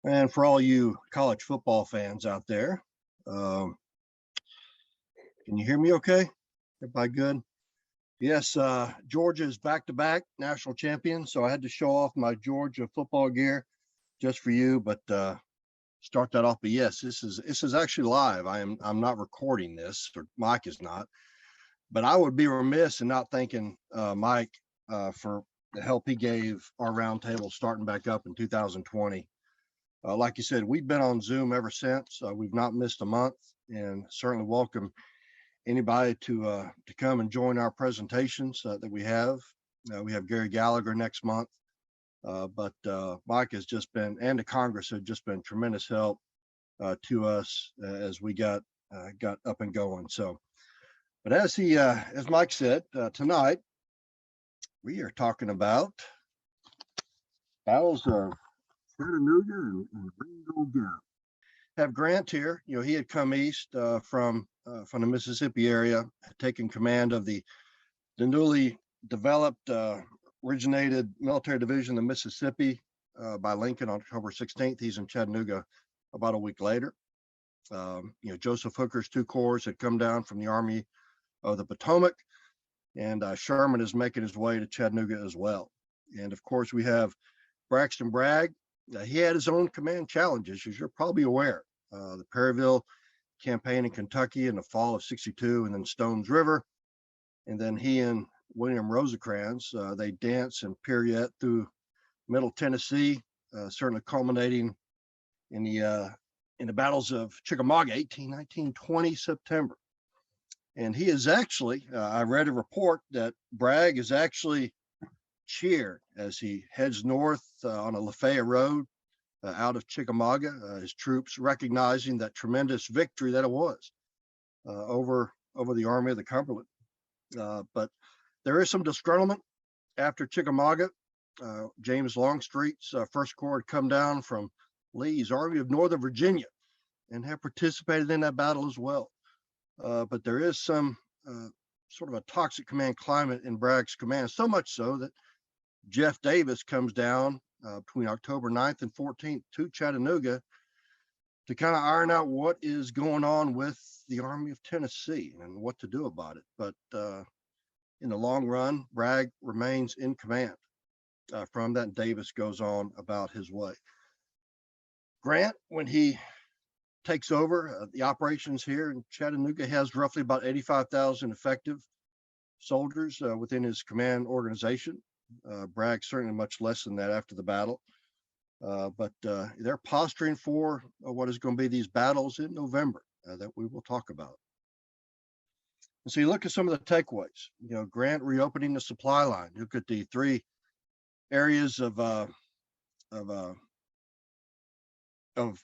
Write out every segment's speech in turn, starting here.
And for all you college football fans out there, um, can you hear me okay? Everybody good? Yes, Georgia is back-to-back national champion, so I had to show off my Georgia football gear just for you, but start that off. But yes, this is actually live. I'm not recording this, or Mike is not, but I would be remiss in not thanking Mike for the help he gave our roundtable starting back up in 2020. Like you said, we've been on Zoom ever since. We've not missed a month, and certainly welcome anybody to come and join our presentations that we have. We have Gary Gallagher next month, but Mike has just been, and the Congress have just been tremendous help to us as we got up and going. So, but as Mike said, tonight we are talking about battles of Chattanooga and Ringgold Gap. Have Grant here. You know, he had come east from the Mississippi area, taking command of the newly developed originated military division of Mississippi by Lincoln on October 16th. He's in Chattanooga about a week later. Joseph Hooker's two corps had come down from the Army of the Potomac, and Sherman is making his way to Chattanooga as well. And of course, we have Braxton Bragg. He had his own command challenges, as you're probably aware. The Perryville campaign in Kentucky in the fall of '62, and then Stones River. And then he and William Rosecrans, they danced in Periette through Middle Tennessee, certainly culminating in the battles of Chickamauga, 1819-20 September. And he is actually, I read a report that Bragg is actually cheered as he heads north on a Lafayette Road out of Chickamauga, his troops recognizing that tremendous victory that it was over the Army of the Cumberland. But there is some disgruntlement after Chickamauga. James Longstreet's First Corps had come down from Lee's Army of Northern Virginia and have participated in that battle as well. But there is some sort of a toxic command climate in Bragg's command, so much so that Jeff Davis comes down between October 9th and 14th to Chattanooga to kind of iron out what is going on with the Army of Tennessee and what to do about it. But in the long run, Bragg remains in command from that, and Davis goes on about his way. Grant, when he takes over the operations here in Chattanooga, has roughly about 85,000 effective soldiers within his command organization. Bragg certainly much less than that after the battle. But they're posturing for what is going to be these battles in November that we will talk about. And so you look at some of the takeaways. Grant reopening the supply line. Look at the three areas of the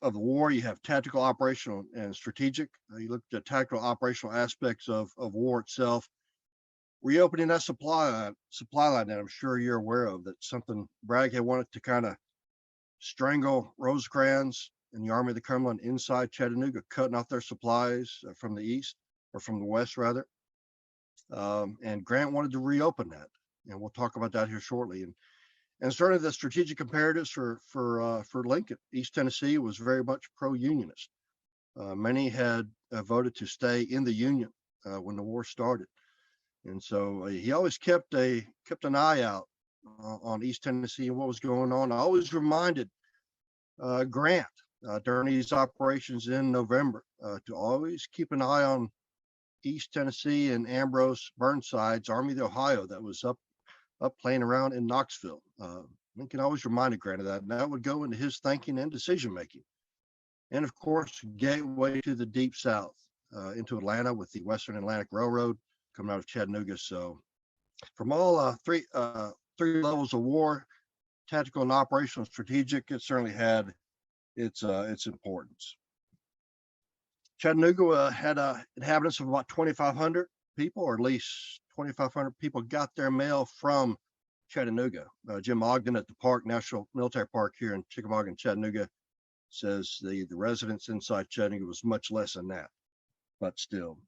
war. You have tactical, operational, and strategic. You look at the tactical, operational aspects of war itself. Reopening that supply line that I'm sure you're aware of, that's something Bragg had wanted to kind of strangle Rosecrans and the Army of the Cumberland inside Chattanooga, cutting off their supplies from the east, or from the west rather. And Grant wanted to reopen that, and we'll talk about that here shortly. And certainly the strategic imperatives for Lincoln. East Tennessee was very much pro-unionist. Many had voted to stay in the Union when the war started. And so he always kept an eye out on East Tennessee and what was going on. I always reminded Grant during these operations in November to always keep an eye on East Tennessee and Ambrose Burnside's Army of the Ohio that was up playing around in Knoxville. Lincoln always reminded Grant of that, and that would go into his thinking and decision making. And of course, gateway to the deep south into Atlanta with the Western Atlantic Railroad coming out of Chattanooga. So from all three levels of war, tactical and operational and strategic, it certainly had its importance. Chattanooga had inhabitants of about 2,500 people, or at least 2,500 people got their mail from Chattanooga. Jim Ogden at the Park National Military Park here in Chickamauga and Chattanooga says the residents inside Chattanooga was much less than that. But still,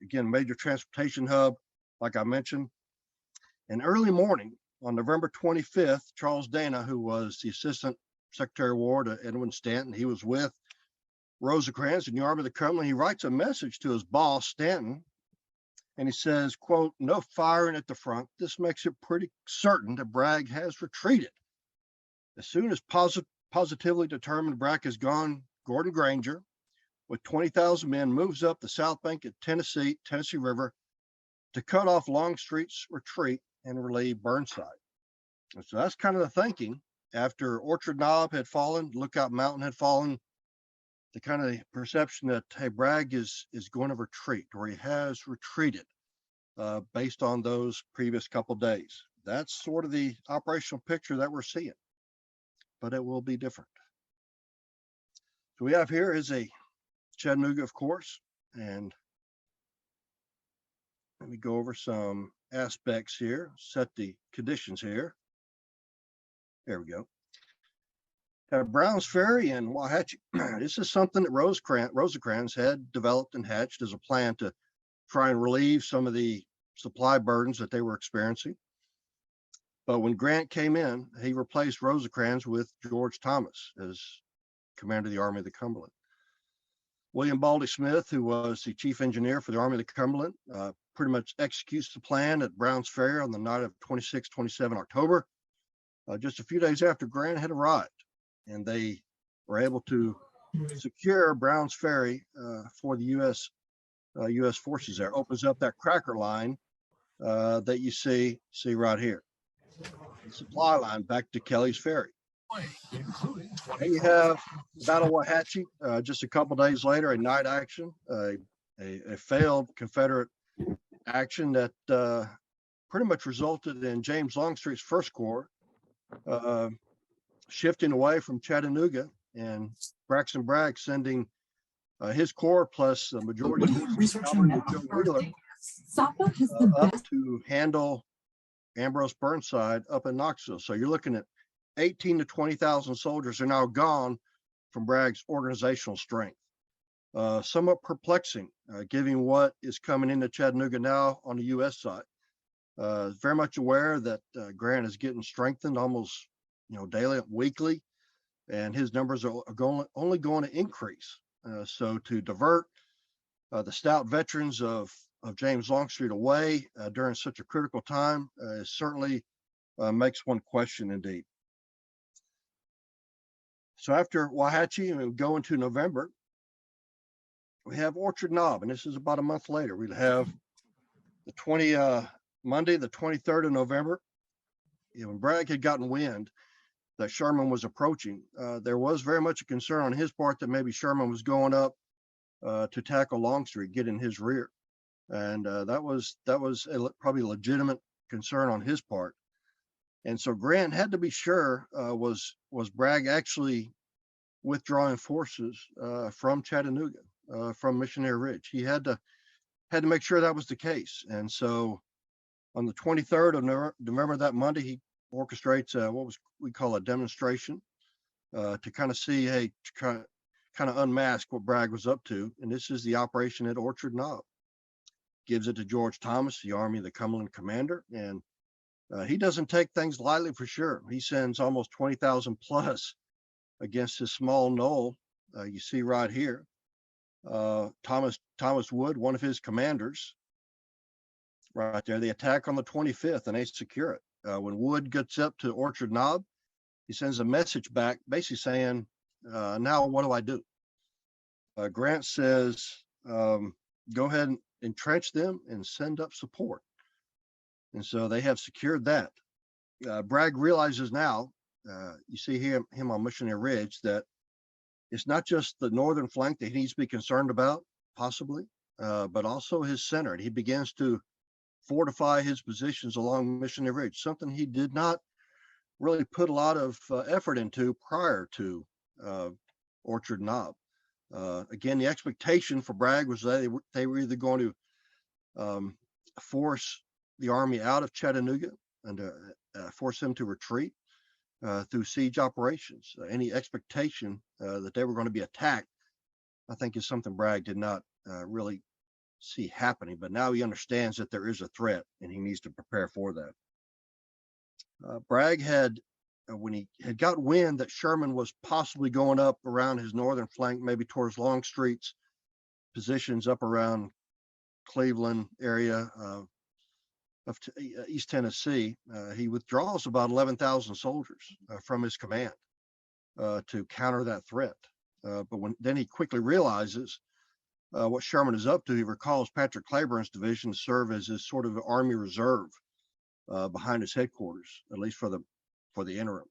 again, major transportation hub, like I mentioned. And early morning on November 25th, Charles Dana, who was the assistant Secretary of War to Edwin Stanton. He was with Rosecrans in the Army of the Cumberland. He writes a message to his boss, Stanton, and he says, quote, "No firing at the front. This makes it pretty certain that Bragg has retreated. As soon as positively determined Bragg has gone, Gordon Granger, with 20,000 men, moves up the south bank of Tennessee River to cut off Longstreet's retreat and relieve Burnside." And so that's kind of the thinking after Orchard Knob had fallen, Lookout Mountain had fallen, the kind of perception that, hey, Bragg is going to retreat, or he has retreated based on those previous couple days. That's sort of the operational picture that we're seeing, but it will be different. So we have here is a Chattanooga, of course, and let me go over some aspects here, set the conditions here. There we go. Browns Ferry and Wauhatchie. This is something that Rosecrans had developed and hatched as a plan to try and relieve some of the supply burdens that they were experiencing. But when Grant came in, he replaced Rosecrans with George Thomas as commander of the Army of the Cumberland. William Baldy Smith, who was the chief engineer for the Army of the Cumberland, pretty much executes the plan at Browns Ferry on the night of 26, 27 October, just a few days after Grant had arrived. And they were able to secure Browns Ferry for the U.S. Forces there. Opens up that cracker line that you see right here. The supply line back to Kelly's Ferry. And you have Battle of Wauhatchie just a couple days later, a night action, a failed Confederate action that pretty much resulted in James Longstreet's First Corps shifting away from Chattanooga and Braxton Bragg sending his corps plus the majority of Wheeler up to handle Ambrose Burnside up in Knoxville. So you're looking at 18 to 20,000 soldiers are now gone from Bragg's organizational strength. Somewhat perplexing, given what is coming into Chattanooga now on the U.S. side. Very much aware that Grant is getting strengthened almost daily, weekly, and his numbers are only going to increase. So to divert the stout veterans of James Longstreet away during such a critical time certainly makes one question indeed. So after Wauhatchie, we go into November. We have Orchard Knob, and this is about a month later. We'd have the Monday, the 23rd of November. When Bragg had gotten wind that Sherman was approaching, there was very much a concern on his part that maybe Sherman was going up to tackle Longstreet, get in his rear, and that was probably a legitimate concern on his part. And so Grant had to be sure was Bragg actually withdrawing forces from Chattanooga, from Missionary Ridge. He had to make sure that was the case. And so on the 23rd of November, that Monday, he orchestrates what we call a demonstration to kind of see, hey, kind of unmask what Bragg was up to. And this is the operation at Orchard Knob. Gives it to George Thomas, the Army of the Cumberland commander. And he doesn't take things lightly for sure. He sends almost 20,000 plus against this small knoll you see right here. Thomas Wood, one of his commanders, right there. They attack on the 25th and they secure it. When Wood gets up to Orchard Knob, he sends a message back basically saying, now what do I do? Grant says, go ahead and entrench them and send up support. And so they have secured that. Bragg realizes now, you see him on Missionary Ridge, that it's not just the northern flank that he needs to be concerned about, possibly, but also his center. And he begins to fortify his positions along Missionary Ridge, something he did not really put a lot of effort into prior to Orchard Knob. Again, the expectation for Bragg was that they were either going to force the Army out of Chattanooga and force them to retreat through siege operations. Any expectation that they were going to be attacked, I think, is something Bragg did not really see happening. But now he understands that there is a threat and he needs to prepare for that. Bragg had when he had got wind that Sherman was possibly going up around his northern flank, maybe towards Longstreet's positions up around Cleveland area of East Tennessee, he withdraws about 11,000 soldiers from his command to counter that threat. But then he quickly realizes what Sherman is up to. He recalls Patrick Cleburne's division to serve as his sort of army reserve behind his headquarters, at least for the interim,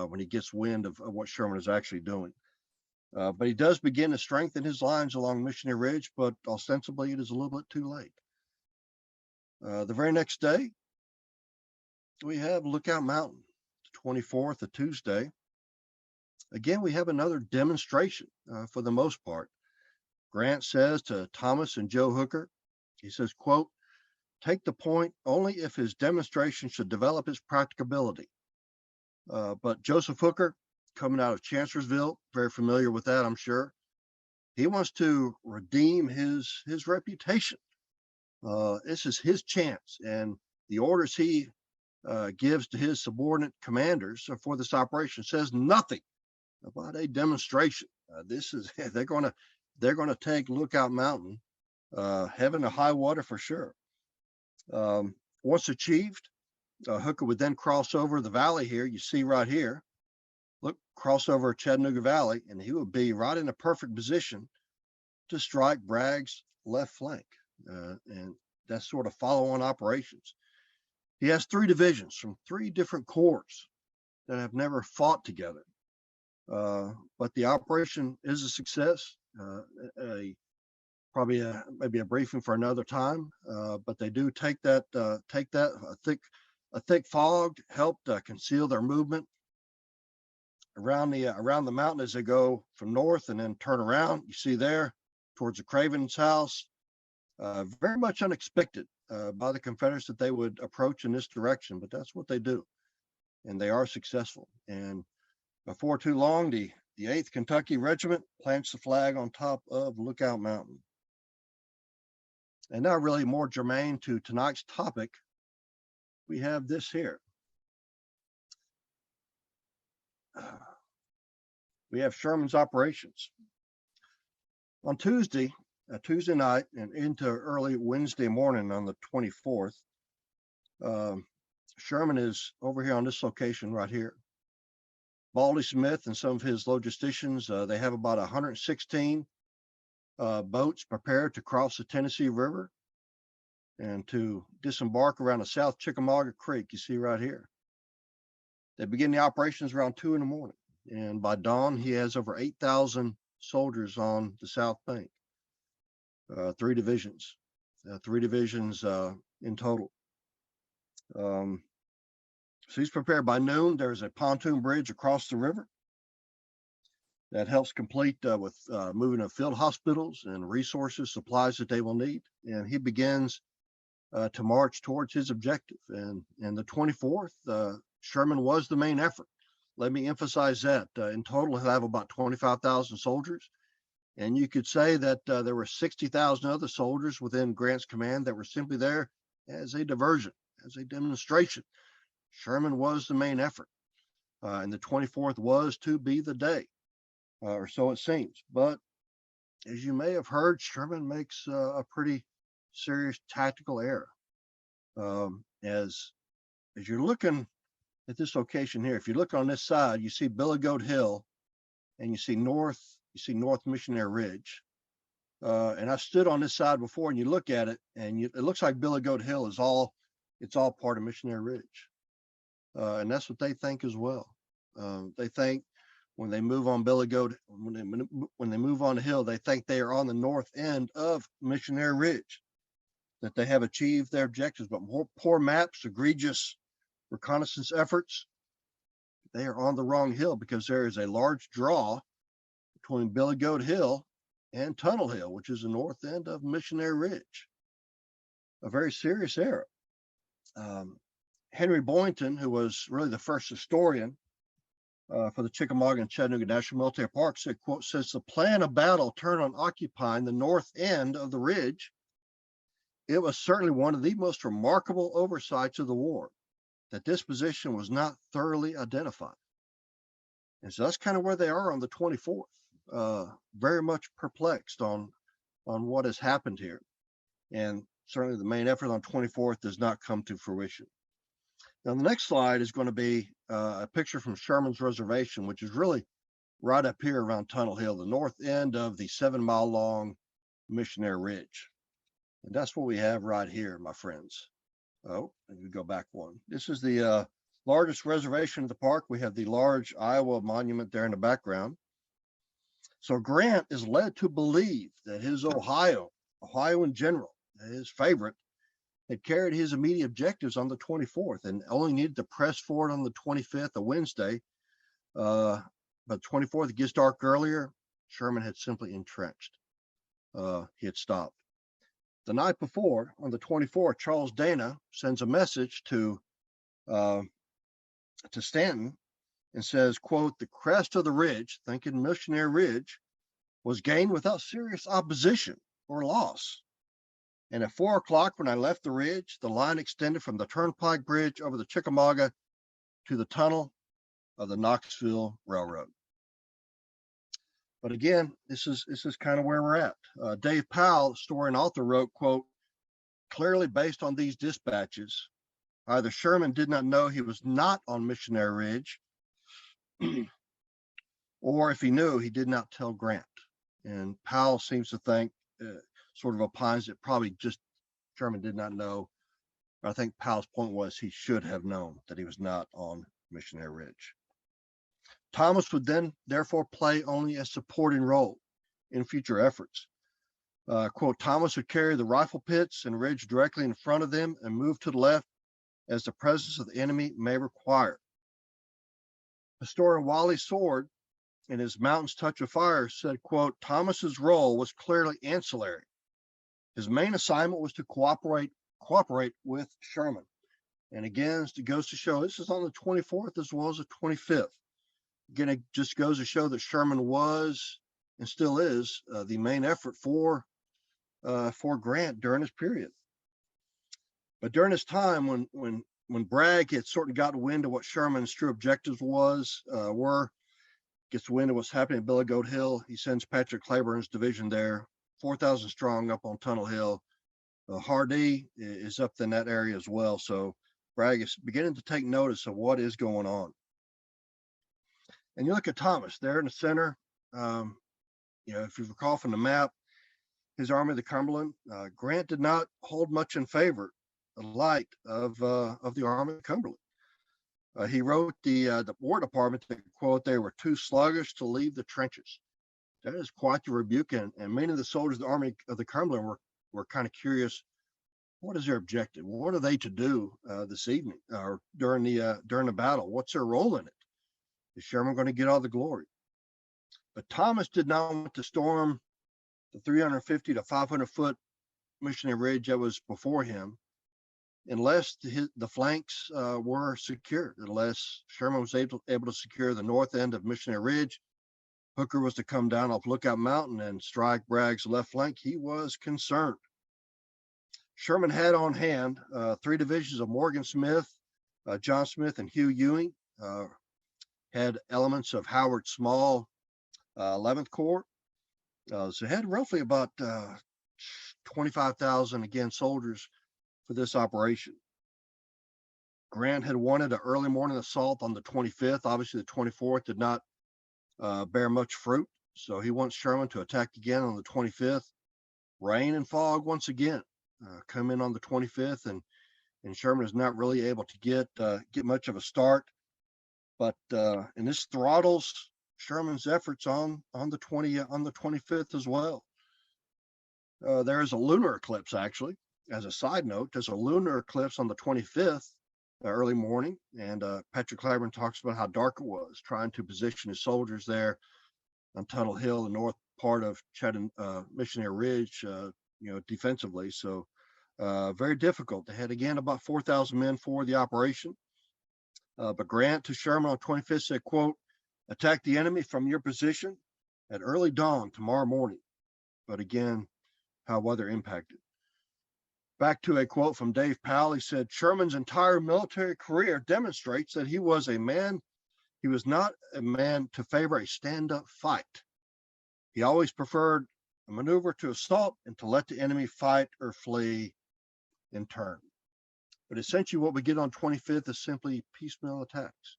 when he gets wind of what Sherman is actually doing. But he does begin to strengthen his lines along Missionary Ridge, but ostensibly it is a little bit too late. The very next day, we have Lookout Mountain, the 24th, a Tuesday. Again, we have another demonstration for the most part. Grant says to Thomas and Joe Hooker, he says, quote, "Take the point only if his demonstration should develop its practicability." But Joseph Hooker, coming out of Chancellorsville, very familiar with that, I'm sure, he wants to redeem his reputation. This is his chance, and the orders he gives to his subordinate commanders for this operation says nothing about a demonstration. This is they're going to take Lookout Mountain, heaven to high water for sure. Once achieved, Hooker would then cross over the valley here. You see right here, look, cross over Chattanooga Valley, and he would be right in a perfect position to strike Bragg's left flank. And that's sort of follow-on operations. He has 3 divisions from 3 different corps that have never fought together. But the operation is a success. Probably maybe a briefing for another time. But they do take that a thick fog helped conceal their movement around the mountain as they go from north and then turn around. You see there towards the Craven's house. Very much unexpected by the Confederates that they would approach in this direction, but that's what they do, and they are successful. And before too long, the 8th Kentucky Regiment plants the flag on top of Lookout Mountain. And now, really more germane to tonight's topic, we have this here. We have Sherman's operations. On Tuesday night and into early Wednesday morning on the 24th, Sherman is over here on this location right here. Baldy Smith and some of his logisticians, they have about 116 boats prepared to cross the Tennessee River and to disembark around the South Chickamauga Creek, you see right here. They begin the operations around 2 in the morning, and by dawn, he has over 8,000 soldiers on the south bank. 3 divisions in total. So he's prepared by noon. There's a pontoon bridge across the river that helps complete with moving of field hospitals and resources, supplies that they will need. And he begins to march towards his objective. And the 24th, Sherman was the main effort. Let me emphasize that. In total, he'll have about 25,000 soldiers. And you could say that there were 60,000 other soldiers within Grant's command that were simply there as a diversion, as a demonstration. Sherman was the main effort. And the 24th was to be the day, or so it seems. But as you may have heard, Sherman makes a pretty serious tactical error. As you're looking at this location here, if you look on this side, you see Billy Goat Hill, and you see North Missionary Ridge. And I stood on this side before, and you look at it, and it looks like Billy Goat Hill is all part of Missionary Ridge. And that's what they think as well. They think when they move on when they move on the hill, they think they are on the north end of Missionary Ridge, that they have achieved their objectives. But poor maps, egregious reconnaissance efforts, they are on the wrong hill, because there is a large draw between Billy Goat Hill and Tunnel Hill, which is the north end of Missionary Ridge. A very serious error. Henry Boynton, who was really the first historian for the Chickamauga and Chattanooga National Military Park, says the plan of battle turned on occupying the north end of the ridge. It was certainly one of the most remarkable oversights of the war. that this position was not thoroughly identified. And so that's kind of where they are on the 24th, very much perplexed on what has happened here. And certainly the main effort on 24th does not come to fruition. Now, the next slide is going to be a picture from Sherman's Reservation, which is really right up here around Tunnel Hill, the north end of the 7-mile long Missionary Ridge. And that's what we have right here, my friends. Oh, and we go back one. This is the largest reservation of the park. We have the large Iowa monument there in the background. So Grant is led to believe that his Ohioan general, his favorite, had carried his immediate objectives on the 24th and only needed to press forward on the 25th, a Wednesday. But 24th, it gets dark earlier. Sherman had simply entrenched. He had stopped. The night before, on the 24th, Charles Dana sends a message to Stanton and says, quote, "The crest of the ridge," thinking Missionary Ridge, "was gained without serious opposition or loss. And at 4 o'clock, when I left the ridge, the line extended from the Turnpike Bridge over the Chickamauga to the tunnel of the Knoxville Railroad." But again, this is kind of where we're at. Dave Powell, historian author, wrote, quote, "Clearly based on these dispatches, either Sherman did not know he was not on Missionary Ridge, or if he knew, he did not tell Grant." And Powell seems to think, sort of opines that probably just Sherman did not know. I think Powell's point was he should have known that he was not on Missionary Ridge. Thomas would then therefore play only a supporting role in future efforts. Quote, "Thomas would carry the rifle pits and ridge directly in front of them and move to the left as the presence of the enemy may require." Historian Wally Sword, in his Mountains Touch of Fire, said, quote, "Thomas's role was clearly ancillary. His main assignment was to cooperate with Sherman." And again, it goes to show this is on the 24th as well as the 25th. Again, it just goes to show that Sherman was and still is the main effort for Grant during this period. But during this time, when Bragg had sort of gotten wind of what Sherman's true objectives were, gets wind of what's happening at Billy Goat Hill, he sends Patrick Cleburne's division there, 4,000 strong up on Tunnel Hill. Hardee is up in that area as well. So Bragg is beginning to take notice of what is going on. And you look at Thomas there in the center. If you recall from the map, his Army of the Cumberland, Grant did not hold much in favor, the light of the Army of the Cumberland. He wrote the War Department that, quote, "They were too sluggish to leave the trenches." That is quite the rebuke, and many of the soldiers of the Army of the Cumberland were kind of curious. What is their objective? What are they to do this evening or during the battle? What's their role in it? Is Sherman going to get all the glory? But Thomas did not want to storm the 350 to 500 foot Missionary Ridge that was before him unless the flanks were secured, unless Sherman was able to secure the north end of Missionary Ridge. Hooker was to come down off Lookout Mountain and strike Bragg's left flank. He was concerned. Sherman had on hand 3 divisions of Morgan Smith, John Smith, and Hugh Ewing, had elements of Howard Small, 11th Corps. So had roughly about 25,000, again, soldiers for this operation. Grant had wanted an early morning assault on the 25th. Obviously, the 24th did not bear much fruit. So he wants Sherman to attack again on the 25th. Rain and fog once again come in on the 25th, and Sherman is not really able to get much of a start. But and this throttles Sherman's efforts on the 25th as well. There is a lunar eclipse, actually. As a side note, there's a lunar eclipse on the 25th early morning, and Patrick Cleburne talks about how dark it was, trying to position his soldiers there on Tunnel Hill, the north part of Missionary Ridge, defensively. So very difficult. They had again about 4,000 men for the operation. But Grant to Sherman on 25th said, quote, "Attack the enemy from your position at early dawn tomorrow morning." But again, how weather impacted. Back to a quote from Dave Powell, he said, Sherman's entire military career demonstrates that he was not a man to favor a stand-up fight. He always preferred a maneuver to assault and to let the enemy fight or flee in turn. But essentially what we get on 25th is simply piecemeal attacks.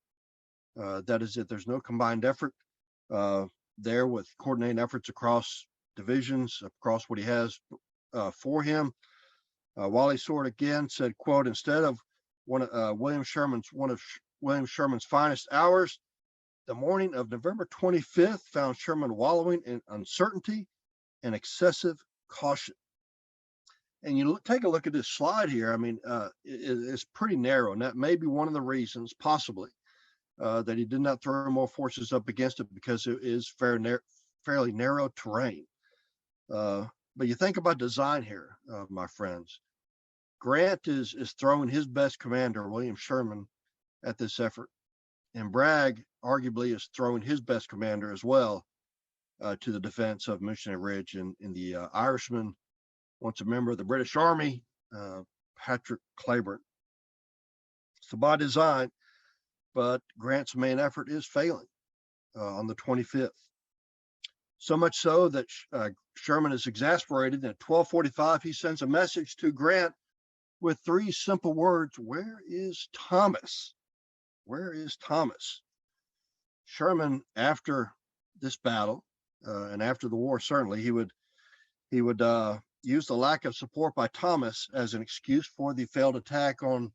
That is it. There's no combined effort there with coordinating efforts across divisions, across what he has for him. Wally Sword again said, quote, instead of one of William Sherman's finest hours, the morning of November 25th found Sherman wallowing in uncertainty and excessive caution. And you take a look at this slide here. I mean, it's pretty narrow, and that may be one of the reasons, possibly, that he did not throw more forces up against it, because it is fairly narrow terrain. But you think about design here, my friends. Grant is throwing his best commander, William Sherman, at this effort. And Bragg arguably is throwing his best commander as well to the defense of Missionary Ridge. And the Irishman, once a member of the British Army, Patrick Cleburne. So by design, but Grant's main effort is failing on the 25th. So much so that Sherman is exasperated. And at 12:45, he sends a message to Grant with 3 simple words: where is Thomas? Where is Thomas? Sherman, after this battle, and after the war, certainly, he would use the lack of support by Thomas as an excuse for the failed attack on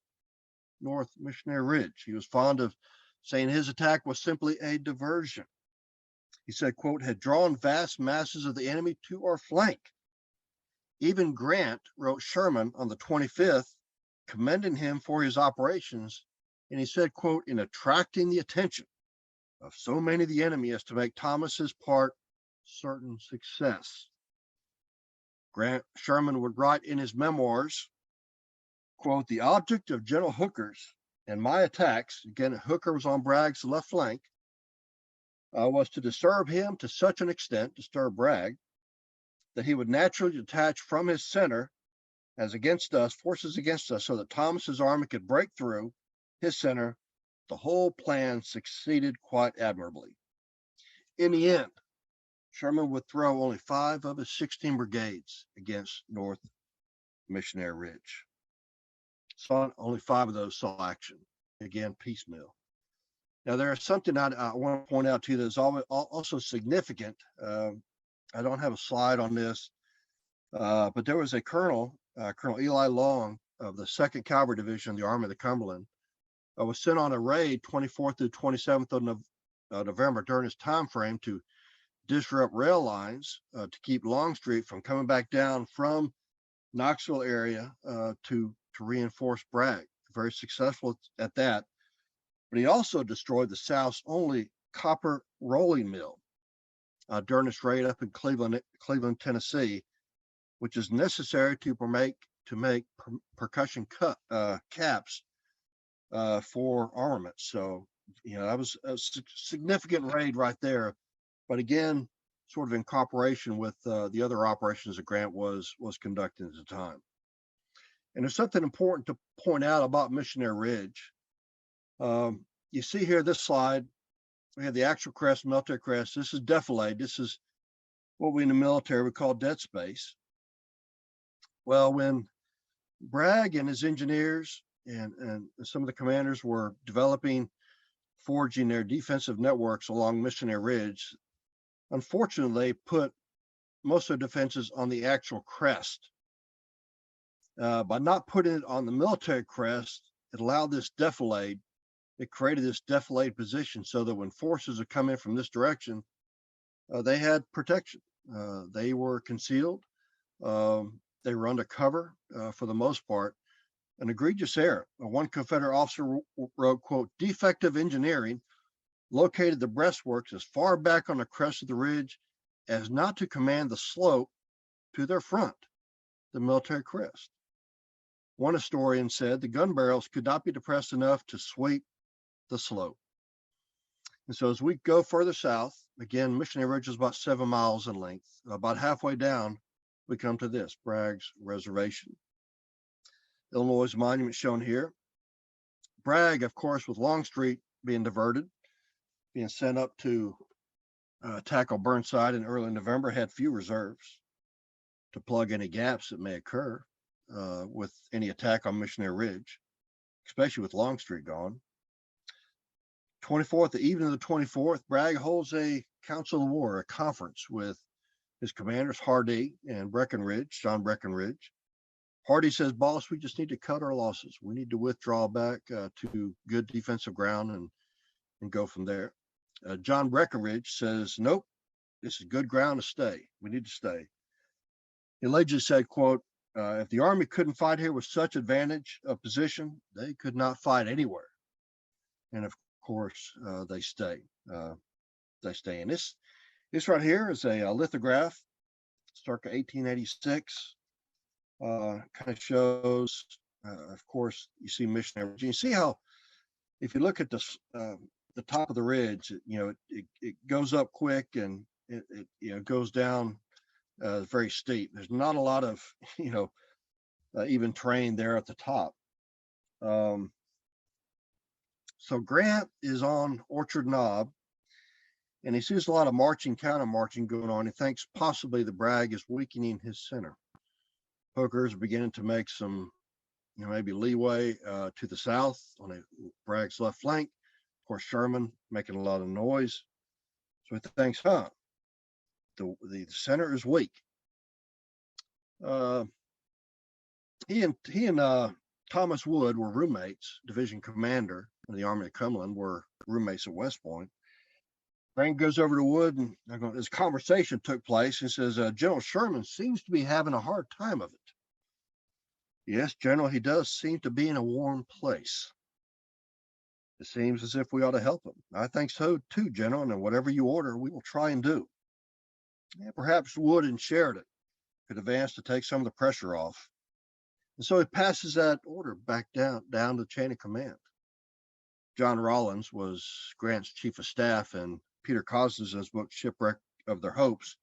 North Missionary Ridge. He was fond of saying his attack was simply a diversion. He said, quote, had drawn vast masses of the enemy to our flank. Even Grant wrote Sherman on the 25th, commending him for his operations. And he said, quote, in attracting the attention of so many of the enemy as to make Thomas's part certain success. Sherman would write in his memoirs, quote, the object of General Hooker's and my attacks, again, Hooker was on Bragg's left flank, was to disturb him to such an extent, disturb Bragg, that he would naturally detach from his center as against us, forces against us, so that Thomas's army could break through his center. The whole plan succeeded quite admirably. In the end, Sherman would throw only 5 of his 16 brigades against North Missionary Ridge. So only 5 of those saw action, again, piecemeal. Now, there is something I want to point out to you that is also significant. I don't have a slide on this, but there was a Colonel Eli Long of the 2nd Cavalry Division of the Army of the Cumberland, was sent on a raid 24th through 27th of November during his time frame to disrupt rail lines to keep Longstreet from coming back down from Knoxville area to reinforce Bragg. Very successful at that. But he also destroyed the South's only copper rolling mill during this raid up in Cleveland, Tennessee, which is necessary to make percussion caps for armaments. So, that was a significant raid right there. But again, sort of in cooperation with the other operations that Grant was conducting at the time. And there's something important to point out about Missionary Ridge. You see here, this slide, we have the actual crest, military crest. This is defilade. This is what we in the military would call dead space. Well, when Bragg and his engineers and some of the commanders were forging their defensive networks along Missionary Ridge, unfortunately, they put most of their defenses on the actual crest. By not putting it on the military crest, it allowed this defilade. It created this defilade position so that when forces would come in from this direction, they had protection. They were concealed. They were under cover for the most part. An egregious error. One Confederate officer wrote, quote, defective engineering located the breastworks as far back on the crest of the ridge as not to command the slope to their front, the military crest. One historian said the gun barrels could not be depressed enough to sweep the slope. And so as we go further south, again, Missionary Ridge is about 7 miles in length. About halfway down, we come to this, Bragg's Reservation. Illinois monument shown here. Bragg, of course, with Longstreet being diverted, being sent up to tackle Burnside in early November, had few reserves to plug any gaps that may occur with any attack on Missionary Ridge, especially with Longstreet gone. 24th, the evening of the 24th, Bragg holds a council of war, a conference with his commanders, Hardee and Breckinridge, John Breckinridge. Hardee says, boss, we just need to cut our losses. We need to withdraw back to good defensive ground and go from there. John Breckinridge says, nope, this is good ground to stay. We need to stay. Elijah said, quote, if the Army couldn't fight here with such advantage of position, they could not fight anywhere. And of course, they stay. And this right here is a lithograph, circa 1886. Kind of shows, of course, you see Missionary Ridge. You see how, if you look at this, the top of the ridge, it goes up quick and it goes down very steep. There's not a lot of, even terrain there at the top. So Grant is on Orchard Knob, and he sees a lot of marching, counter marching going on. He thinks possibly the Bragg is weakening his center. Hooker's beginning to make some, maybe leeway to the south on Bragg's left flank. Of course, Sherman making a lot of noise. So he thinks, the center is weak. He and Thomas Wood were roommates, division commander of the Army of Cumberland, were roommates at West Point. Grant goes over to Wood, and this conversation took place. He says, General Sherman seems to be having a hard time of it. Yes, General, he does seem to be in a warm place. It seems as if we ought to help him. I think so too, General, and whatever you order, we will try and do. Yeah, perhaps Wood and Sheridan could advance to take some of the pressure off. And so he passes that order back down the chain of command. John Rawlins was Grant's chief of staff, and Peter Cosling's book, Shipwreck of Their Hopes,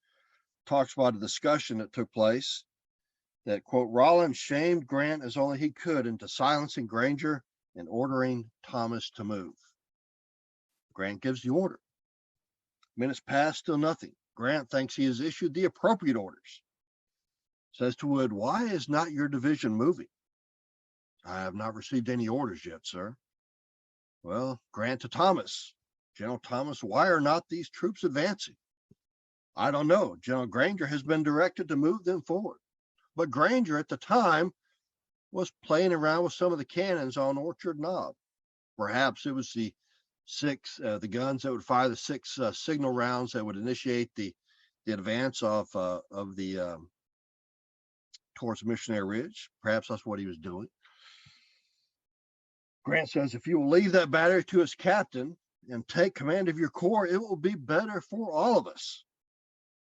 talks about a discussion that took place that, quote, Rawlins shamed Grant as only he could into silencing Granger and ordering Thomas to move. Grant gives the order. Minutes pass, still nothing. Grant thinks he has issued the appropriate orders. Says to Wood, why is not your division moving? I have not received any orders yet, sir. Well, Grant to Thomas. General Thomas, why are not these troops advancing? I don't know. General Granger has been directed to move them forward. But Granger at the time was playing around with some of the cannons on Orchard Knob. Perhaps it was the guns that would fire the six signal rounds that would initiate the advance of the towards Missionary Ridge. Perhaps that's what he was doing. Grant says, if you will leave that battery to its captain and take command of your corps, it will be better for all of us.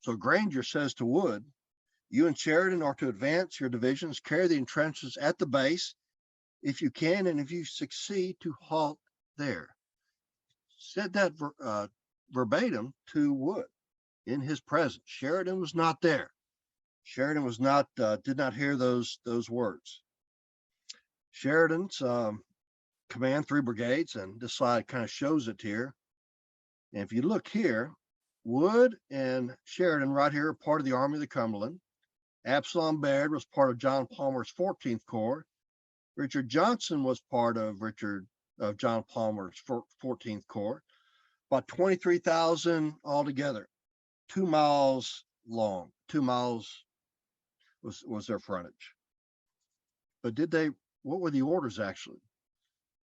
So Granger says to Wood, you and Sheridan are to advance your divisions, carry the entrenchments at the base, if you can, and if you succeed, to halt there. Said that verbatim to Wood in his presence. Sheridan was not there. Sheridan was not, did not hear those words. Sheridan's command 3 brigades, and this slide kind of shows it here. And if you look here, Wood and Sheridan right here are part of the Army of the Cumberland. Absalom Baird was part of John Palmer's 14th Corps. Richard Johnson was part of John Palmer's 14th Corps. About 23,000 altogether, 2 miles long. 2 miles was their frontage. But what were the orders actually?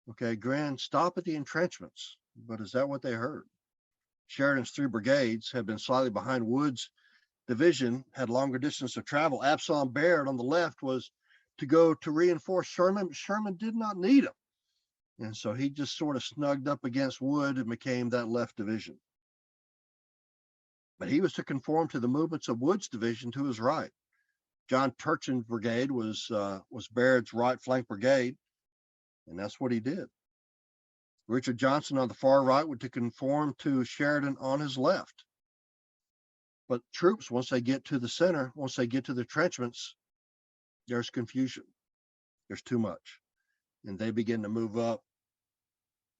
Okay, Grant, stop at the entrenchments. But is that what they heard? Sheridan's 3 brigades had been slightly behind Wood's division, had longer distance to travel. Absalom Baird on the left was to go to reinforce Sherman. Sherman did not need him. And so he just sort of snugged up against Wood and became that left division. But he was to conform to the movements of Wood's division to his right. John Turchin's brigade was Baird's right flank brigade, and that's what he did. Richard Johnson on the far right would to conform to Sheridan on his left. But troops, once they get to the center, once they get to the entrenchments, there's confusion. There's too much. And they begin to move up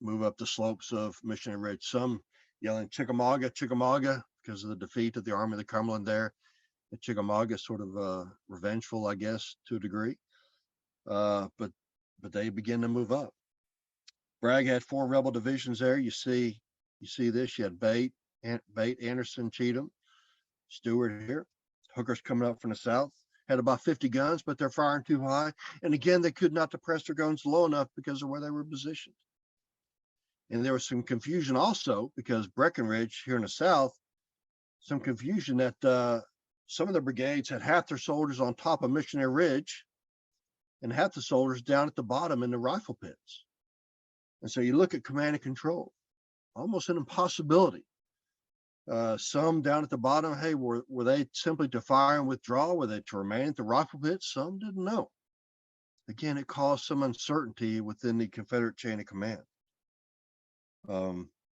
the slopes of Missionary Ridge. Some yelling Chickamauga, Chickamauga, because of the defeat of the Army of the Cumberland there. And Chickamauga is sort of revengeful, I guess, to a degree. But they begin to move up. Bragg had 4 rebel divisions there. You see this. You had Bate, Anderson, Cheatham, Stewart here. Hooker's coming up from the south. Had about 50 guns, but they're firing too high. And again, they could not depress their guns low enough because of where they were positioned. And there was some confusion also because Breckinridge here in the south, some confusion that some of the brigades had half their soldiers on top of Missionary Ridge and half the soldiers down at the bottom in the rifle pits. And so you look at command and control, almost an impossibility. Some down at the bottom, hey, were they simply to fire and withdraw? Were they to remain at the rifle pits? Some didn't know. Again, it caused some uncertainty within the Confederate chain of command.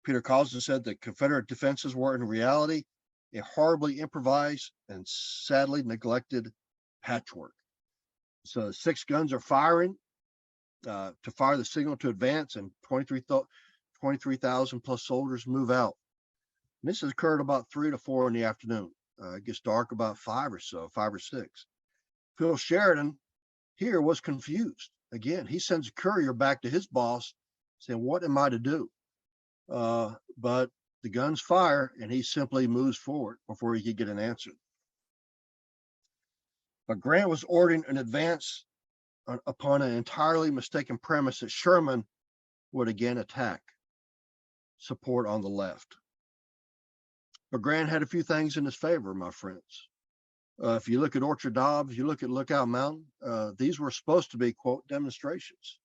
Peter Collison said the Confederate defenses were in reality a horribly improvised and sadly neglected patchwork. So 6 guns are firing to fire the signal to advance, and 23,000 plus soldiers move out. And this has occurred about 3 to 4 in the afternoon. It gets dark about 5 or 6. Phil Sheridan here was confused. Again, he sends a courier back to his boss saying, what am I to do? But the guns fire and he simply moves forward before he could get an answer. But Grant was ordering an advance upon an entirely mistaken premise that Sherman would again attack support on the left. But Grant had a few things in his favor, my friends. If you look at Orchard Knob, you look at Lookout Mountain, these were supposed to be, quote, demonstrations.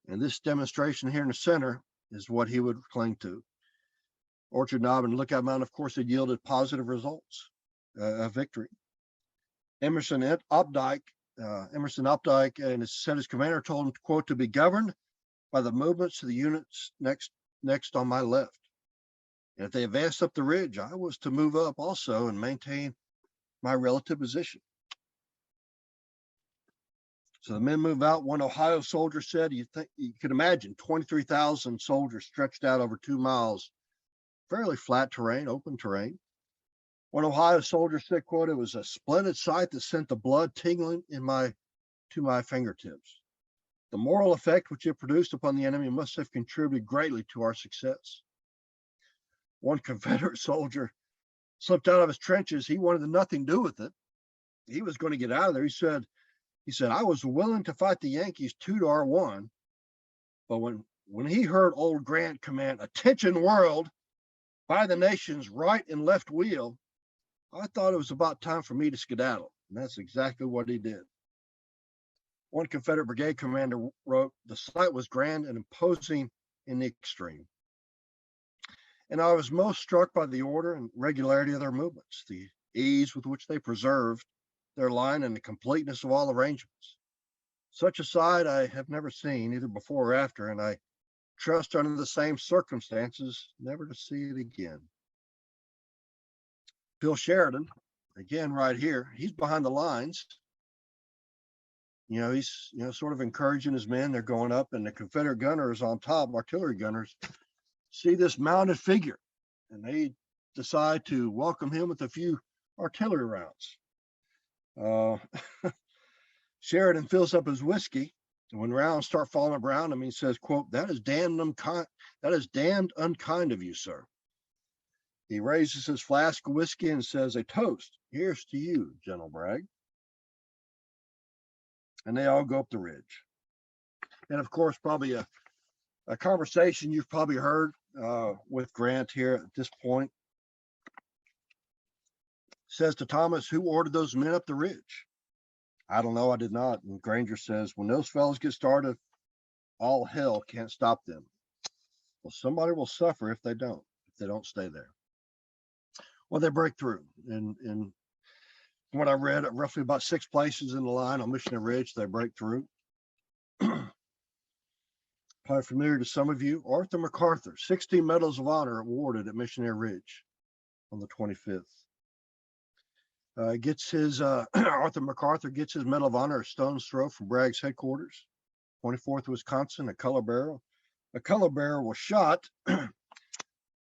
And this demonstration here in the center is what he would cling to. Orchard Knob and Lookout Mountain, of course, had yielded positive results, a victory. Emerson Opdyke and said his commander told him, quote, to be governed by the movements of the units next on my left. And if they advanced up the ridge, I was to move up also and maintain my relative position. So the men move out. One Ohio soldier said, you could imagine 23,000 soldiers stretched out over 2 miles, fairly flat terrain, open terrain. One Ohio soldier said, quote, it was a splendid sight that sent the blood tingling to my fingertips. The moral effect which it produced upon the enemy must have contributed greatly to our success. One Confederate soldier slipped out of his trenches. He wanted nothing to do with it. He was going to get out of there. He said, I was willing to fight the Yankees 2-1, but when he heard old Grant command, attention world, by the nation's right and left wheel, I thought it was about time for me to skedaddle. And that's exactly what he did. One Confederate brigade commander wrote, the sight was grand and imposing in the extreme. And I was most struck by the order and regularity of their movements, the ease with which they preserved their line and the completeness of all arrangements. Such a sight I have never seen, either before or after, and I trust under the same circumstances never to see it again. Phil Sheridan, again right here, he's behind the lines. He's sort of encouraging his men. They're going up, and the Confederate gunners on top, artillery gunners, see this mounted figure, and they decide to welcome him with a few artillery rounds. Sheridan fills up his whiskey, and when rounds start falling around him, he says, quote, that is damned unkind of you, sir. He raises his flask of whiskey and says, a toast, here's to you, General Bragg. And they all go up the ridge. And of course, probably a conversation you've probably heard with Grant here at this point. Says to Thomas, who ordered those men up the ridge? I don't know, I did not. And Granger says, when those fellows get started, all hell can't stop them. Well, somebody will suffer if they don't stay there. Well, they break through. And from what I read, roughly about 6 places in the line on Missionary Ridge, they break through. Probably familiar to some of you, Arthur MacArthur, 16 Medals of Honor awarded at Missionary Ridge on the 25th. Gets his Arthur MacArthur gets his Medal of Honor a stone's throw from Bragg's headquarters, 24th Wisconsin, a color bearer. A color bearer was shot.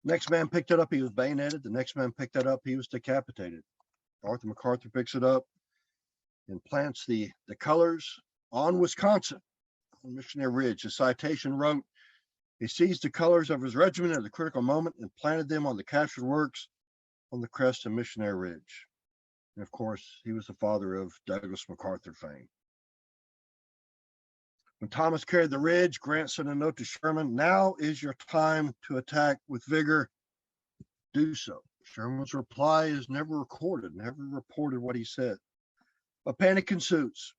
Next man picked it up, he was bayoneted. The next man picked it up, he was decapitated. Arthur MacArthur picks it up and plants the colors on Wisconsin, on Missionary Ridge. The citation wrote, he seized the colors of his regiment at the critical moment and planted them on the captured works on the crest of Missionary Ridge. And of course, he was the father of Douglas MacArthur fame. When Thomas carried the ridge, Grant sent a note to Sherman, now is your time to attack with vigor. Do so. Sherman's reply is never recorded, never reported what he said. A panic ensues.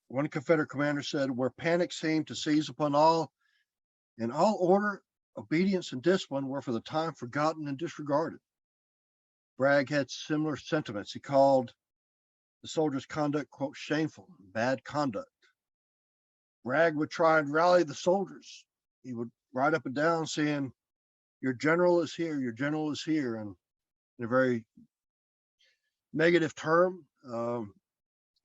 One Confederate commander said, where panic seemed to seize upon all, and all order, obedience, and discipline were for the time forgotten and disregarded. Bragg had similar sentiments. He called the soldiers' conduct, quote, shameful, bad conduct. Bragg would try and rally the soldiers. He would ride up and down saying, your general is here, your general is here, and in a very negative term,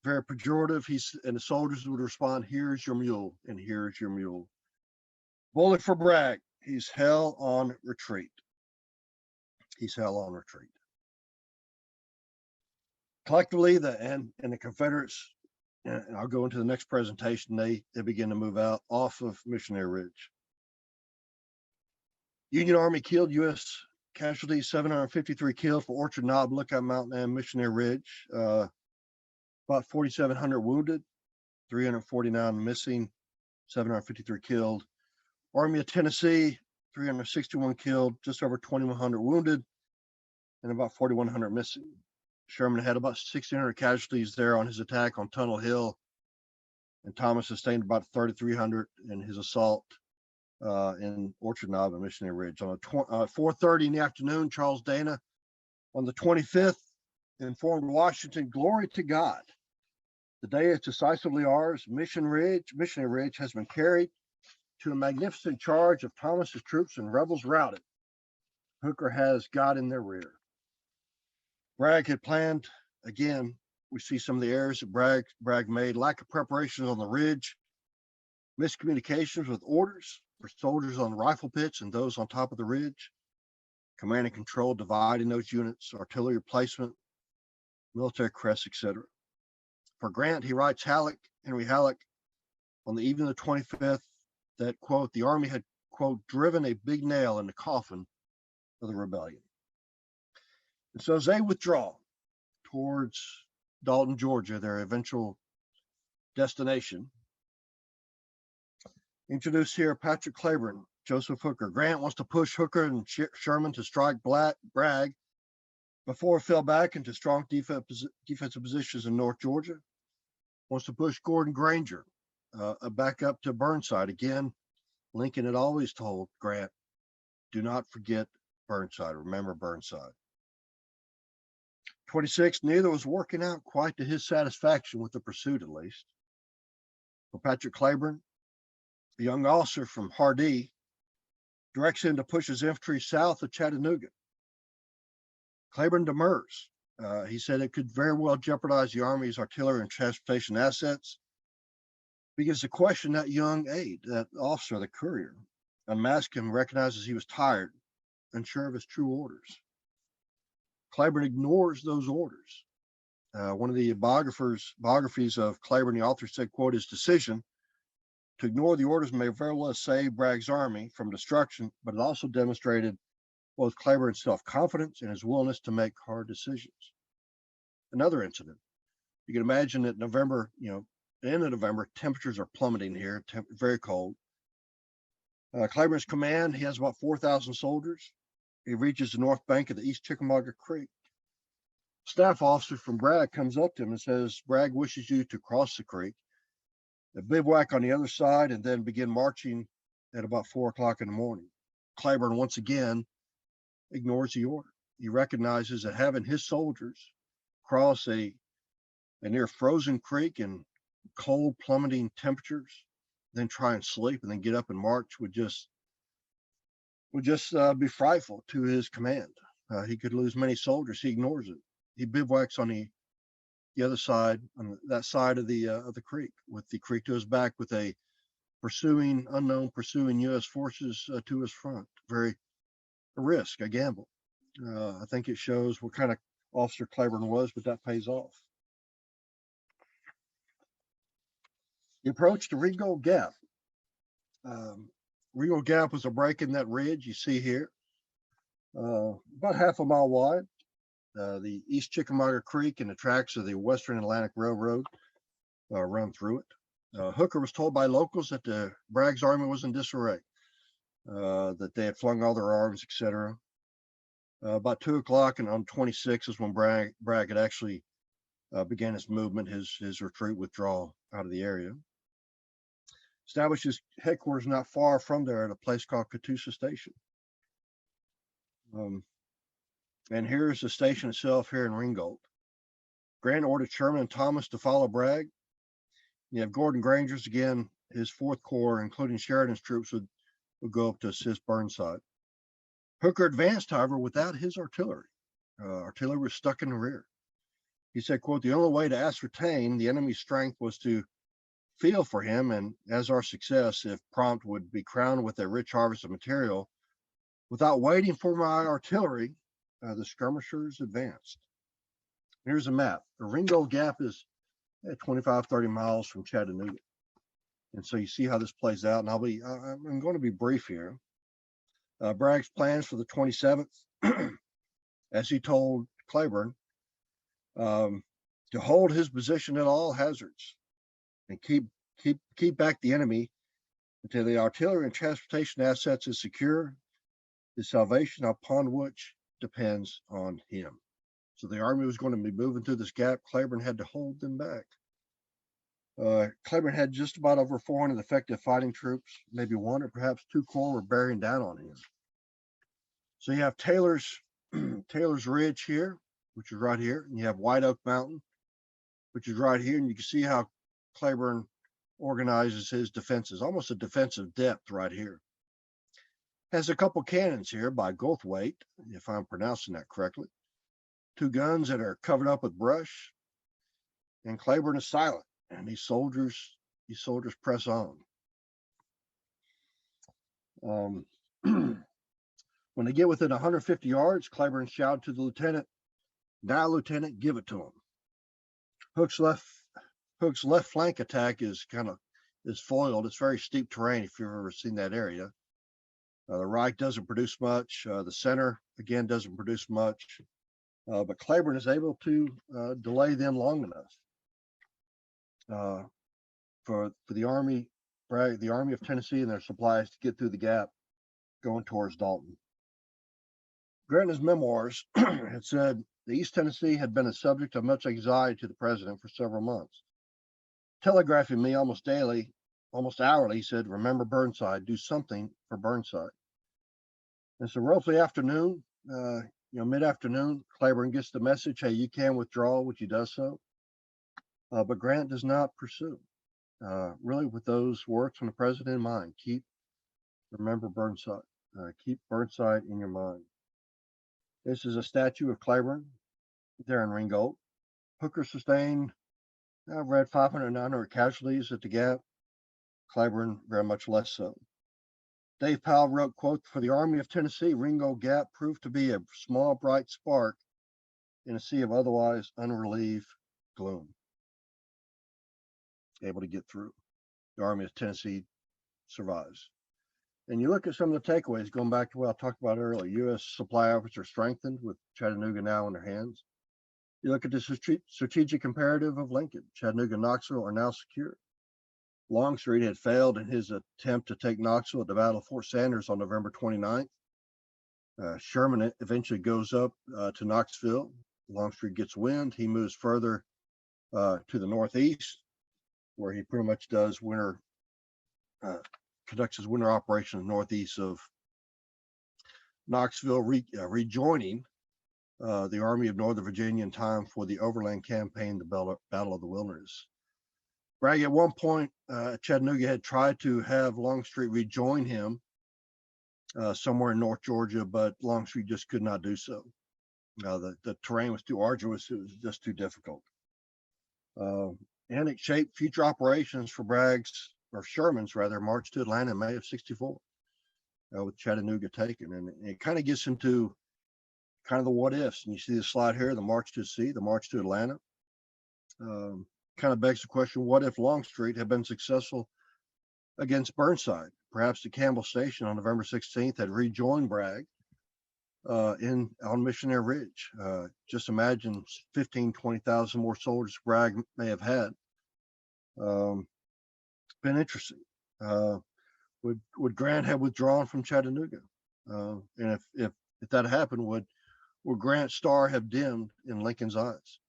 very pejorative. And the soldiers would respond, here's your mule, and here's your mule. Bullet for Bragg, he's hell on retreat. He's hell on retreat. Collectively, the Confederates, and I'll go into the next presentation, they begin to move out off of Missionary Ridge. Union Army killed U.S. casualties, 753 killed for Orchard Knob, Lookout Mountain, and Missionary Ridge. About 4,700 wounded, 349 missing, 753 killed. Army of Tennessee, 361 killed, just over 2,100 wounded, and about 4,100 missing. Sherman had about 1,600 casualties there on his attack on Tunnel Hill, and Thomas sustained about 3,300 in his assault in Orchard Knob and Missionary Ridge. On 4:30 in the afternoon, Charles Dana, on the 25th, informed Washington, glory to God. The day is decisively ours. Missionary Ridge has been carried to a magnificent charge of Thomas's troops and rebels routed. Hooker has got in their rear. Bragg had planned, again, we see some of the errors that Bragg made, lack of preparations on the ridge, miscommunications with orders for soldiers on rifle pits and those on top of the ridge, command and control dividing those units, artillery placement, military crests, etc. For Grant, he writes Henry Halleck, on the evening of the 25th, that, quote, the Army had, quote, driven a big nail in the coffin of the rebellion. And so as they withdraw towards Dalton, Georgia, their eventual destination, introduce here Patrick Claiborne, Joseph Hooker. Grant wants to push Hooker and Sherman to strike Bragg before it fell back into strong defensive positions in North Georgia. Wants to push Gordon Granger back up to Burnside. Again, Lincoln had always told Grant, do not forget Burnside, remember Burnside. 26, neither was working out quite to his satisfaction with the pursuit, at least. For Patrick Claiborne, a young officer from Hardee, directs him to push his infantry south of Chattanooga. Claiborne demurs. He said it could very well jeopardize the Army's artillery and transportation assets. Begins to question that young aide, that officer, the courier. Unmasked him, recognizes he was tired, unsure of his true orders. Claiborne ignores those orders. One of the biographies of Claiborne, the author said, quote, his decision to ignore the orders may very well save Bragg's army from destruction, but it also demonstrated both Claiborne's self-confidence and his willingness to make hard decisions. Another incident. You can imagine that November, the end of November, temperatures are plummeting here, very cold. Claiborne's command, he has about 4,000 soldiers. He reaches the north bank of the East Chickamauga Creek. Staff officer from Bragg comes up to him and says, Bragg wishes you to cross the creek, bivouac on the other side, and then begin marching at about 4 o'clock in the morning. Claiborne once again ignores the order. He recognizes that having his soldiers cross a near frozen creek in cold plummeting temperatures, then try and sleep and then get up and march would just be frightful to his command. He could lose many soldiers. He ignores it. He bivouacs on the the other side, on that side of the creek, with the creek to his back, with a unknown pursuing U.S. forces to his front. Very a risk, a gamble. I think it shows what kind of officer Claiborne was, but that pays off. He approached the Ringgold Gap. Ringgold Gap was a break in that ridge you see here, about half a mile wide. The East Chickamauga Creek and the tracks of the Western Atlantic Railroad run through it. Hooker was told by locals that Bragg's army was in disarray, that they had flung all their arms, etc. About 2 o'clock and on 26 is when Bragg had actually began his movement, his retreat, withdrawal out of the area. Established his headquarters not far from there at a place called Catoosa Station. And here's the station itself here in Ringgold. Grant ordered Sherman and Thomas to follow Bragg. You have Gordon Granger's again, his Fourth Corps, including Sheridan's troops, would go up to assist Burnside. Hooker advanced, however, without his artillery. Artillery was stuck in the rear. He said, quote, "The only way to ascertain the enemy's strength was to feel for him, and as our success, if prompt, would be crowned with a rich harvest of material. Without waiting for my artillery, the skirmishers advanced." Here's a map. The Ringgold Gap is 25, 30 miles from Chattanooga. And so you see how this plays out. And I'm going to be brief here. Bragg's plans for the 27th, as he told Claiborne, to hold his position at all hazards and keep back the enemy until the artillery and transportation assets is secure, his salvation upon which depends on him. So the army was going to be moving through this gap. Claiborne had to hold them back. Claiborne had just about over 400 effective fighting troops. Maybe one or perhaps two corps were bearing down on him. So you have Taylor's Ridge here, which is right here, and you have White Oak Mountain, which is right here, and you can see how Claiborne organizes his defenses, almost a defensive depth right here. Has a couple cannons here by Goldthwait, if I'm pronouncing that correctly. Two guns that are covered up with brush, and Claiborne is silent, and these soldiers press on. When they get within 150 yards, Claiborne shouted to the lieutenant, "Now, Lieutenant, give it to him." Hook's left flank attack is foiled. It's very steep terrain if you've ever seen that area. The right doesn't produce much. The center, again, doesn't produce much. But Claiborne is able to delay them long enough for the Army of Tennessee and their supplies to get through the gap going towards Dalton. Grant, in his memoirs, had said the East Tennessee had been a subject of much anxiety to the president for several months. Telegraphing me almost daily, almost hourly, he said, "Remember Burnside, do something for Burnside." And so roughly afternoon, mid-afternoon, Claiborne gets the message, "Hey, you can withdraw," which he does so. But Grant does not pursue. Really, with those words from the president in mind, remember Burnside. Keep Burnside in your mind. This is a statue of Claiborne there in Ringgold. Hooker sustained, I've read 500, 900 casualties at the Gap. Claiborne very much less so. Dave Powell wrote, quote, "For the Army of Tennessee, Ringgold Gap proved to be a small, bright spark in a sea of otherwise unrelieved gloom." Able to get through. The Army of Tennessee survives. And you look at some of the takeaways, going back to what I talked about earlier. U.S. supply efforts are strengthened with Chattanooga now in their hands. You look at the strategic imperative of Lincoln. Chattanooga and Knoxville are now secure. Longstreet had failed in his attempt to take Knoxville at the Battle of Fort Sanders on November 29th. Sherman eventually goes up to Knoxville. Longstreet gets wind. He moves further to the northeast, where he pretty much does conducts his winter operations northeast of Knoxville, rejoining the Army of Northern Virginia in time for the overland campaign, the Battle of the Wilderness. Bragg at one point, Chattanooga had tried to have Longstreet rejoin him somewhere in North Georgia, but Longstreet just could not do so. The terrain was too arduous. It was just too difficult. And it shaped future operations for Sherman's march to Atlanta in May of '64, with Chattanooga taken. And it kind of gets into kind of the what ifs. And you see the slide here, the march to the sea, the march to Atlanta. Kind of begs the question, what if Longstreet had been successful against Burnside? Perhaps the Campbell Station on November 16th had rejoined Bragg on Missionary Ridge. Just imagine 15, 20,000 more soldiers Bragg may have had. It's been interesting. Would Grant have withdrawn from Chattanooga? And if that happened, would Grant's star have dimmed in Lincoln's eyes?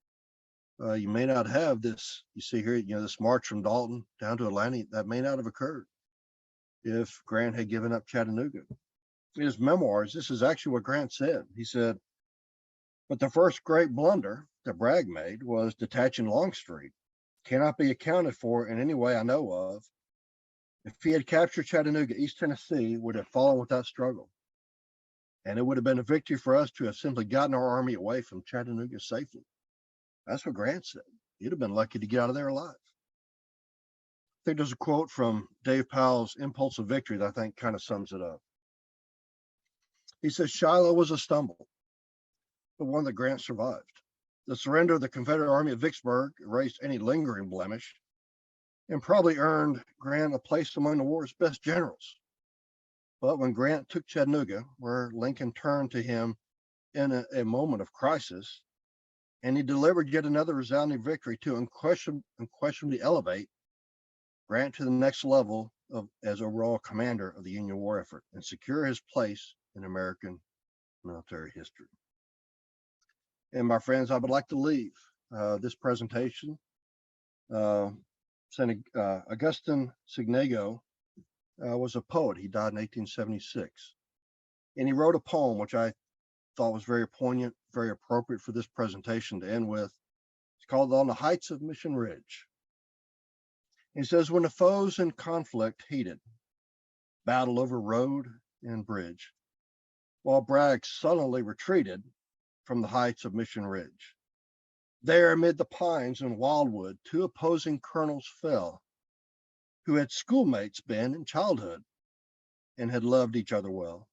You may not have this, you see here, this march from Dalton down to Atlanta, that may not have occurred if Grant had given up Chattanooga. In his memoirs, this is actually what Grant said. He said, "But the first great blunder that Bragg made was detaching Longstreet. Cannot be accounted for in any way I know of. If he had captured Chattanooga, East Tennessee would have fallen without struggle. And it would have been a victory for us to have simply gotten our army away from Chattanooga safely." That's what Grant said. He'd have been lucky to get out of there alive. I think there's a quote from Dave Powell's Impulse of Victory that I think kind of sums it up. He says, "Shiloh was a stumble, but one that Grant survived. The surrender of the Confederate Army at Vicksburg erased any lingering blemish and probably earned Grant a place among the war's best generals. But when Grant took Chattanooga, where Lincoln turned to him in a moment of crisis, and he delivered yet another resounding victory to unquestionably elevate Grant to the next level as overall commander of the Union war effort and secure his place in American military history." And my friends, I would like to leave this presentation. Augustine Signego was a poet. He died in 1876. And he wrote a poem which I thought was very poignant, very appropriate for this presentation to end with. It's called "On the Heights of Mission Ridge." He says, "When the foes in conflict heated, battle over road and bridge, while Bragg sullenly retreated from the heights of Mission Ridge, there amid the pines and wildwood, two opposing colonels fell, who had schoolmates been in childhood and had loved each other well.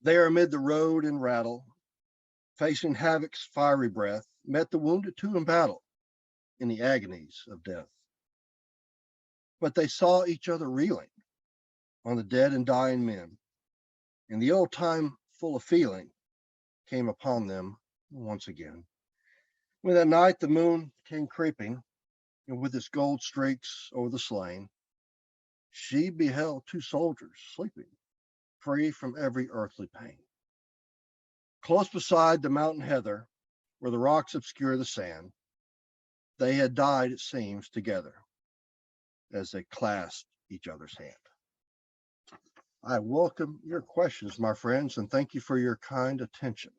There amid the road and rattle, facing havoc's fiery breath, met the wounded two in battle in the agonies of death. But they saw each other reeling on the dead and dying men, and the old time full of feeling came upon them once again. When that night the moon came creeping, and with its gold streaks over the slain, she beheld two soldiers sleeping, free from every earthly pain. Close beside the mountain heather, where the rocks obscure the sand, they had died, it seems, together as they clasped each other's hand." I welcome your questions, my friends, and thank you for your kind attention.